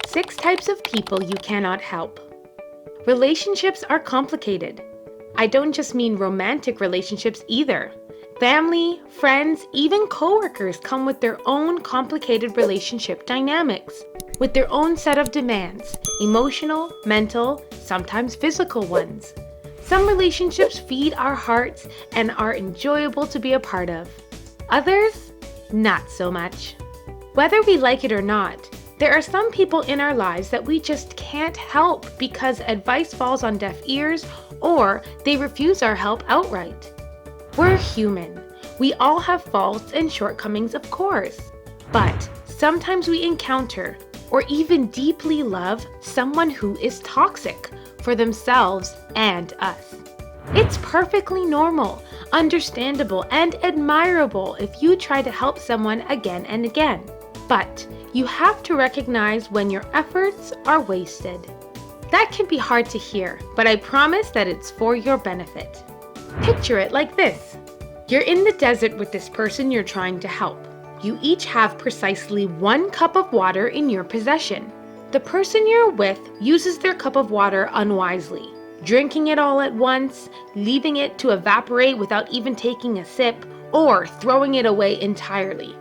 Six types of people you cannot help. Relationships are complicated. I don't just mean romantic relationships either. Family, friends, even coworkers come with their own complicated relationship dynamics, with their own set of demands, emotional, mental, sometimes physical ones. Some relationships feed our hearts and are enjoyable to be a part of. Others, not so much. Whether we like it or not, there are some people in our lives that we just can't help because advice falls on deaf ears or they refuse our help outright. We're human. We all have faults and shortcomings, of course. But sometimes we encounter or even deeply love someone who is toxic for themselves and us. It's perfectly normal, understandable, and admirable if you try to help someone again and again. But you have to recognize when your efforts are wasted. That can be hard to hear, but I promise that it's for your benefit. Picture it like this. You're in the desert with this person you're trying to help. You each have precisely 1 cup of water in your possession. The person you're with uses their cup of water unwisely, drinking it all at once, leaving it to evaporate without even taking a sip, or throwing it away entirely.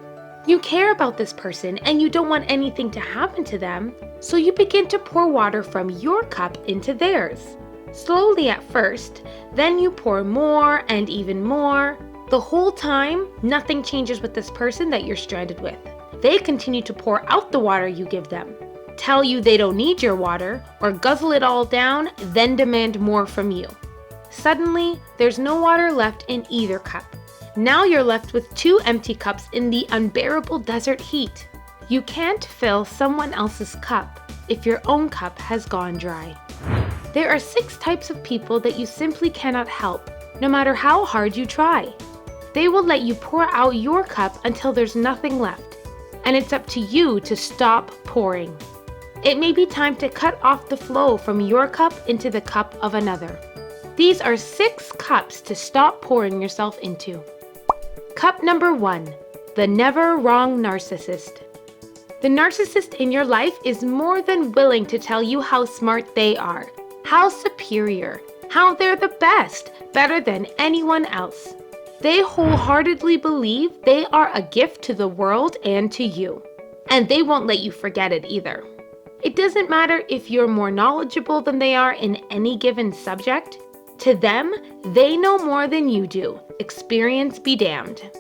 You care about this person and you don't want anything to happen to them, so you begin to pour water from your cup into theirs. Slowly at first, then you pour more and even more. The whole time, nothing changes with this person that you're stranded with. They continue to pour out the water you give them, tell you they don't need your water, or guzzle it all down, then demand more from you. Suddenly, there's no water left in either cup. Now you're left with 2 empty cups in the unbearable desert heat. You can't fill someone else's cup if your own cup has gone dry. There are 6 types of people that you simply cannot help, no matter how hard you try. They will let you pour out your cup until there's nothing left, and it's up to you to stop pouring. It may be time to cut off the flow from your cup into the cup of another. These are 6 cups to stop pouring yourself into. Cup number 1, the Never-Wrong Narcissist. The narcissist in your life is more than willing to tell you how smart they are, how superior, how they're the best, better than anyone else. They wholeheartedly believe they are a gift to the world and to you, and they won't let you forget it either. It doesn't matter if you're more knowledgeable than they are in any given subject. To them, they know more than you do. Experience be damned.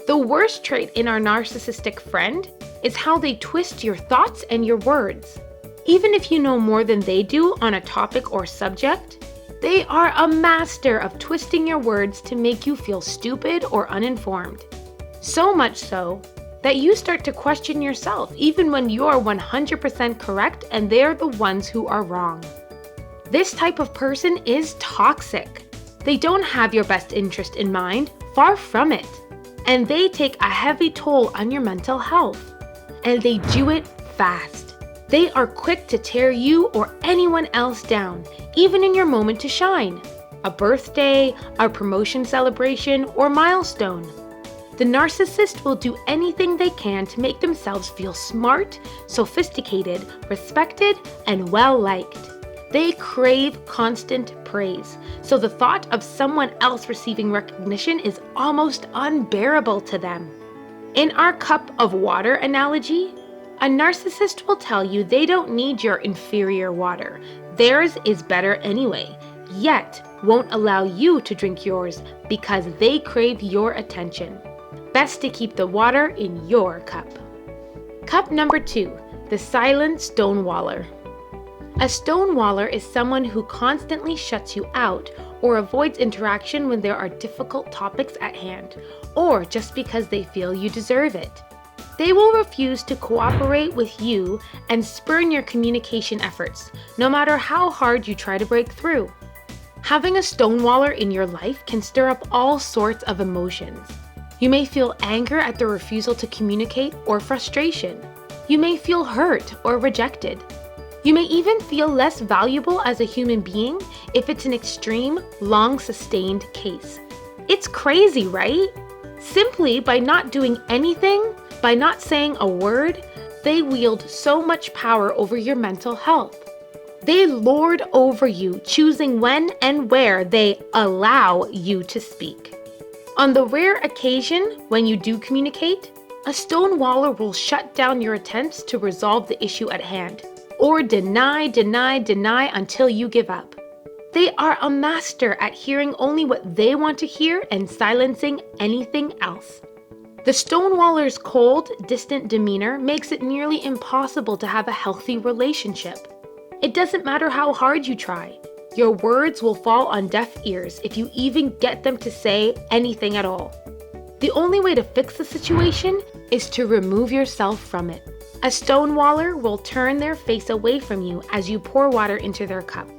The worst trait in our narcissistic friend is how they twist your thoughts and your words. Even if you know more than they do on a topic or subject, they are a master of twisting your words to make you feel stupid or uninformed. So much so that you start to question yourself even when you're 100% correct and they're the ones who are wrong. This type of person is toxic. They don't have your best interest in mind, far from it. And they take a heavy toll on your mental health. And they do it fast. They are quick to tear you or anyone else down, even in your moment to shine. A birthday, a promotion celebration, or milestone. The narcissist will do anything they can to make themselves feel smart, sophisticated, respected, and well-liked. They crave constant praise, so the thought of someone else receiving recognition is almost unbearable to them. In our cup of water analogy, a narcissist will tell you they don't need your inferior water. Theirs is better anyway, yet won't allow you to drink yours because they crave your attention. Best to keep the water in your cup. Cup number 2, the Silent Stonewaller. A stonewaller is someone who constantly shuts you out or avoids interaction when there are difficult topics at hand, or just because they feel you deserve it. They will refuse to cooperate with you and spurn your communication efforts, no matter how hard you try to break through. Having a stonewaller in your life can stir up all sorts of emotions. You may feel anger at the refusal to communicate or frustration. You may feel hurt or rejected. You may even feel less valuable as a human being if it's an extreme, long-sustained case. It's crazy, right? Simply by not doing anything, by not saying a word, they wield so much power over your mental health. They lord over you, choosing when and where they allow you to speak. On the rare occasion when you do communicate, a stonewaller will shut down your attempts to resolve the issue at hand, or deny until you give up. They are a master at hearing only what they want to hear and silencing anything else. The stonewaller's cold, distant demeanor makes it nearly impossible to have a healthy relationship. It doesn't matter how hard you try. Your words will fall on deaf ears if you even get them to say anything at all. The only way to fix the situation is to remove yourself from it. A stonewaller will turn their face away from you as you pour water into their cup,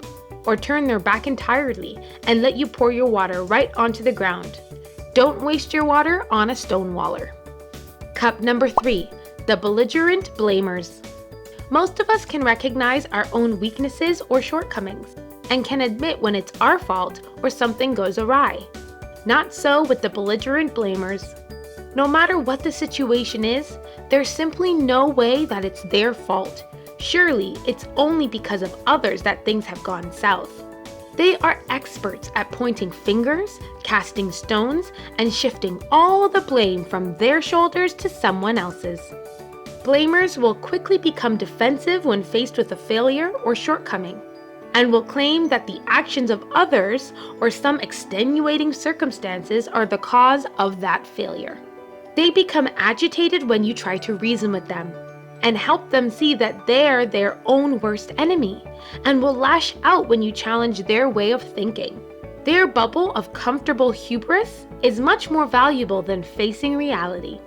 or turn their back entirely and let you pour your water right onto the ground. Don't waste your water on a stonewaller. Cup number 3, the Belligerent Blamers. Most of us can recognize our own weaknesses or shortcomings and can admit when it's our fault or something goes awry. Not so with the Belligerent Blamers. No matter what the situation is, there's simply no way that it's their fault. Surely it's only because of others that things have gone south. They are experts at pointing fingers, casting stones, and shifting all the blame from their shoulders to someone else's. Blamers will quickly become defensive when faced with a failure or shortcoming, and will claim that the actions of others or some extenuating circumstances are the cause of that failure. They become agitated when you try to reason with them, and help them see that they're their own worst enemy, and will lash out when you challenge their way of thinking. Their bubble of comfortable hubris is much more valuable than facing reality.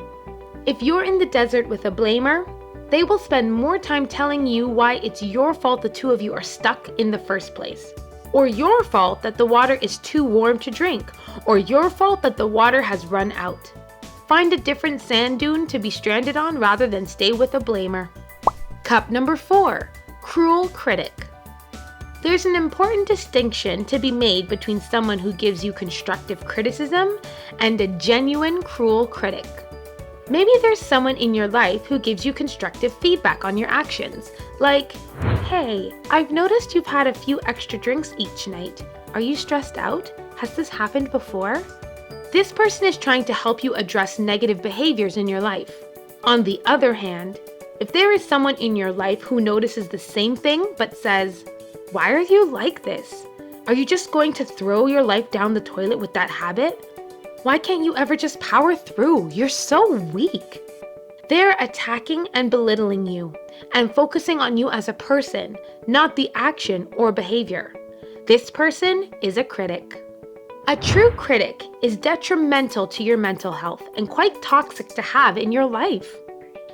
If you're in the desert with a blamer, they will spend more time telling you why it's your fault the two of you are stuck in the first place, or your fault that the water is too warm to drink, or your fault that the water has run out. Find a different sand dune to be stranded on rather than stay with a blamer. Cup number 4, Cruel Critic. There's an important distinction to be made between someone who gives you constructive criticism and a genuine cruel critic. Maybe there's someone in your life who gives you constructive feedback on your actions, like, "Hey, I've noticed you've had a few extra drinks each night. Are you stressed out? Has this happened before?" This person is trying to help you address negative behaviors in your life. On the other hand, if there is someone in your life who notices the same thing but says, "Why are you like this? Are you just going to throw your life down the toilet with that habit? Why can't you ever just power through? You're so weak." They're attacking and belittling you and focusing on you as a person, not the action or behavior. This person is a critic. A true critic is detrimental to your mental health and quite toxic to have in your life.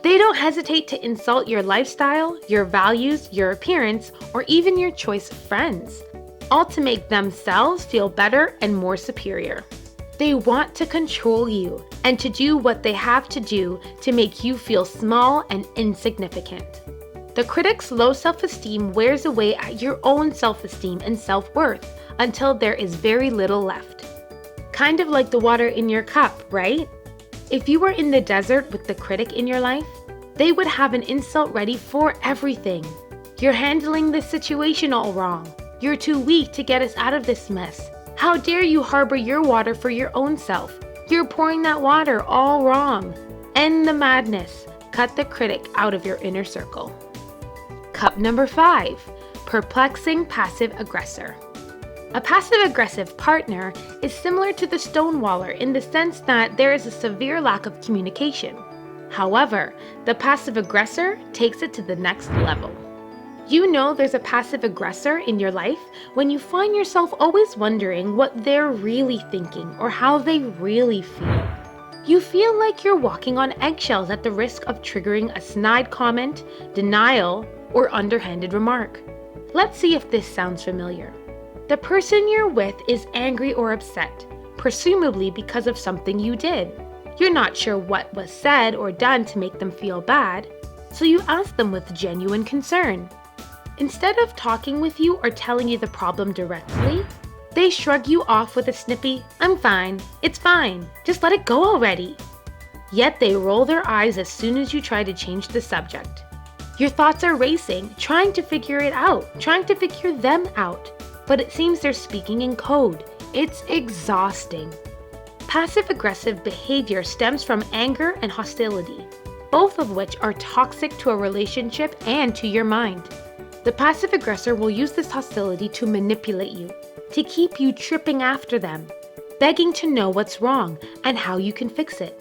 They don't hesitate to insult your lifestyle, your values, your appearance, or even your choice of friends, all to make themselves feel better and more superior. They want to control you and to do what they have to do to make you feel small and insignificant. The critic's low self-esteem wears away at your own self-esteem and self-worth until there is very little left. Kind of like the water in your cup, right? If you were in the desert with the critic in your life, they would have an insult ready for everything. "You're handling this situation all wrong. You're too weak to get us out of this mess. How dare you harbor your water for your own self? You're pouring that water all wrong. End the madness. Cut the critic out of your inner circle." Cup number 5, Perplexing Passive Aggressor. A passive-aggressive partner is similar to the stonewaller in the sense that there is a severe lack of communication. However, the passive aggressor takes it to the next level. You know there's a passive aggressor in your life when you find yourself always wondering what they're really thinking or how they really feel. You feel like you're walking on eggshells at the risk of triggering a snide comment, denial, or underhanded remark. Let's see if this sounds familiar. The person you're with is angry or upset, presumably because of something you did. You're not sure what was said or done to make them feel bad, so you ask them with genuine concern. Instead of talking with you or telling you the problem directly, They shrug you off with a snippy, "I'm fine, it's fine, just let it go already." Yet they roll their eyes as soon as you try to change the subject. Your thoughts are racing, trying to figure it out, trying to figure them out. But it seems they're speaking in code. It's exhausting. Passive-aggressive behavior stems from anger and hostility, both of which are toxic to a relationship and to your mind. The passive aggressor will use this hostility to manipulate you, to keep you tripping after them, begging to know what's wrong and how you can fix it.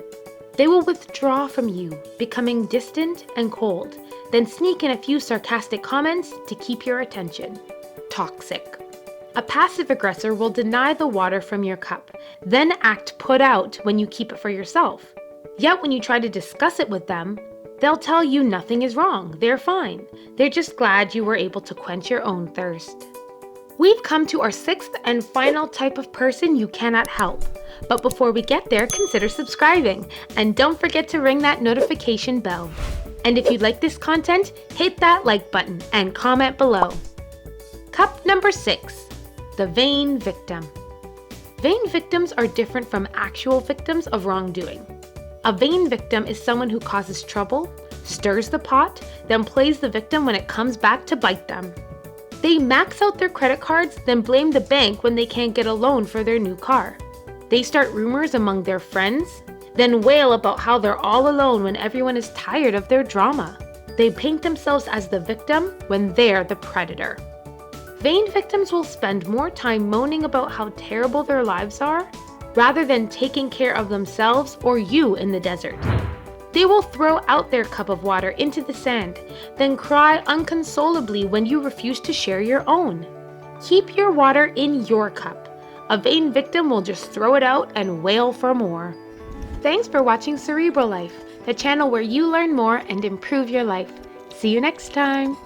They will withdraw from you, becoming distant and cold, then sneak in a few sarcastic comments to keep your attention. Toxic. A passive aggressor will deny the water from your cup, then act put out when you keep it for yourself. Yet when you try to discuss it with them, they'll tell you nothing is wrong, they're fine. They're just glad you were able to quench your own thirst. We've come to our 6th and final type of person you cannot help. But before we get there, consider subscribing. And don't forget to ring that notification bell. And if you like this content, hit that like button and comment below. Cup number 6. The vain victim. Vain victims are different from actual victims of wrongdoing. A vain victim is someone who causes trouble, stirs the pot, then plays the victim when it comes back to bite them. They max out their credit cards, then blame the bank when they can't get a loan for their new car. They start rumors among their friends, then wail about how they're all alone when everyone is tired of their drama. They paint themselves as the victim when they're the predator. Vain victims will spend more time moaning about how terrible their lives are, rather than taking care of themselves or you in the desert. They will throw out their cup of water into the sand, then cry unconsolably when you refuse to share your own. Keep your water in your cup. A vain victim will just throw it out and wail for more. Thanks for watching Cerebral Life, the channel where you learn more and improve your life. See you next time.